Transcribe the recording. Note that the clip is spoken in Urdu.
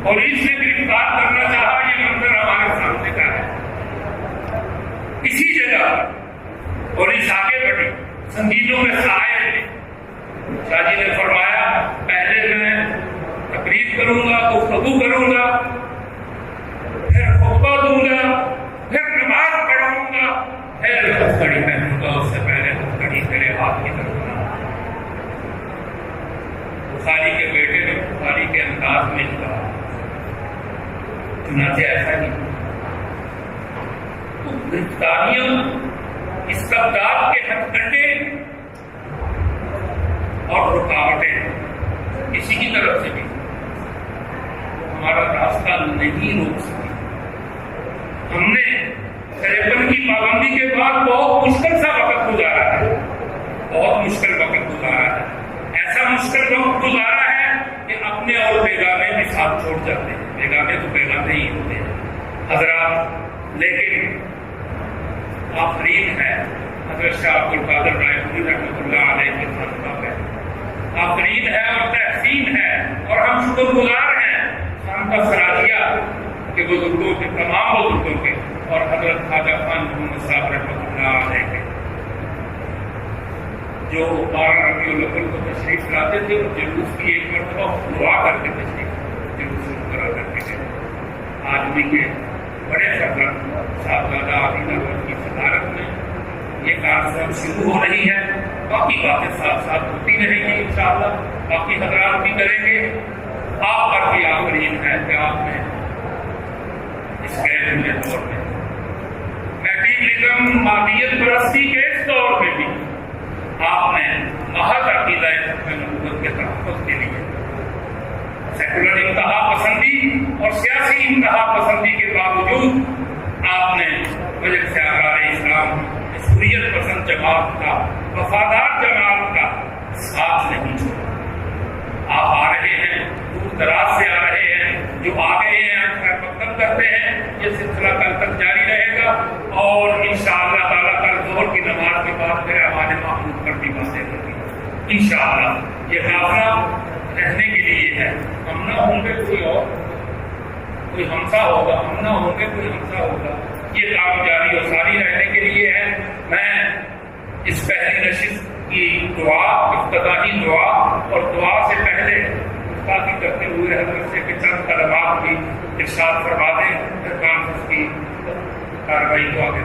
پولیس نے گرفتار کرنا چاہا، یہ منظر ہمارے سامنے کا ہے۔ اسی جگہ پولیس آگے بڑھی، سنگینوں میں سائے تھے۔ شاہ جی نے فرمایا پہلے میں تقریر کروں گا، گفتگو کروں گا، پھر خطبہ دوں گا، پھر نماز پڑھاؤں گا، پھر ہتھکڑی پہنوں گا، اس سے پہلے ہتھکڑی میرے ہاتھ کی طرف نہ۔ بخاری کے بیٹے نے بخاری کے انداز میں کہا، چنانچہ ایسا نہیں۔ تو گرفتاریاں، استبداد کے ہتھ کنڈے اور رکاوٹیں کسی کی طرف سے بھی ہمارا راستہ نہیں روک سکی۔ ہم نے 53 کی پابندی کے بعد بہت مشکل سا وقت گزارا ہے، بہت مشکل وقت گزارا ہے، ایسا مشکل وقت گزارا ہے کہ اپنے اور بیگانے بھی ساتھ چھوڑ جاتے ہیں۔ بیگانے تو بیگانے ہی ہوتے ہیں حضرات، لیکن آفرین ہے حضرت شاہ عبد القادر رائے رحمۃ اللہ علیہ کے خاندان ہے، آفرین ہے اور تحسین ہے، اور ہم شکر گزار ہیں خانقاہ سراجیہ کے بزرگوں کے، تمام بزرگوں کے، اور حضرت خواجہ خان محمد صاحب رحمۃ اللہ علیہ کے، جو 12 ربیع الاول کو تشریف لاتے تھے اور جلوس کی ایک مرتبہ دعا کر کے تشریف جلوس کرا کرتے تھے۔ آج بھی کے بڑے سربراہ صاحبزادہ عبید احمد کی صدارت میں یہ کارروائی شروع ہو رہی ہے۔ باقی باتیں ساتھ ساتھ ہوتی رہیں گی انشاءاللہ، باقی حضرات بھی کریں گے۔ آپ پر بھی آفرین ہے کہ آپ نے اس غیر میں دور میں میٹیریلزم، مادیت پرستی کے اس دور میں بھی آپ نے محض عقیدہ نبوت کے تحفظ کے لیے سیکولر انتہا پسندی اور سیاسی انتہا پسندی کے باوجود آپ نے وجہ سے احرار اسلام حریت پسند جماعت کا، وفادار جماعت کا ساتھ نہیں چھوڑا۔ آپ آ رہے ہیں، دور دراز سے آ رہے ہیں، جو آ گئے ہیں خیر مقدم کرتے ہیں، یہ سلسلہ کل تک جاری رہے گا، اور انشاءاللہ تعالیٰ کل ظہر کی نماز کے بعد پھر ہمارے محمود پر بھی باتیں ہوگی انشاءاللہ۔ یہ قافلہ رہنے کے لیے ہے، ہم نہ ہوں گے کوئی اور، کوئی ہمسا ہوگا، ہم نہ ہوں گے کوئی ہمسا ہوگا، یہ کام جاری و ساری رہنے کے لیے ہے۔ میں اس پہلی نشست کی دعا، افتتاحی دعا اور دعا سے پہلے گفتگو کرتے ہوئے حضرت سے چند کلمات بھی ارشاد فرما دیں، پھر کانفرنس کی کارروائی کو آگے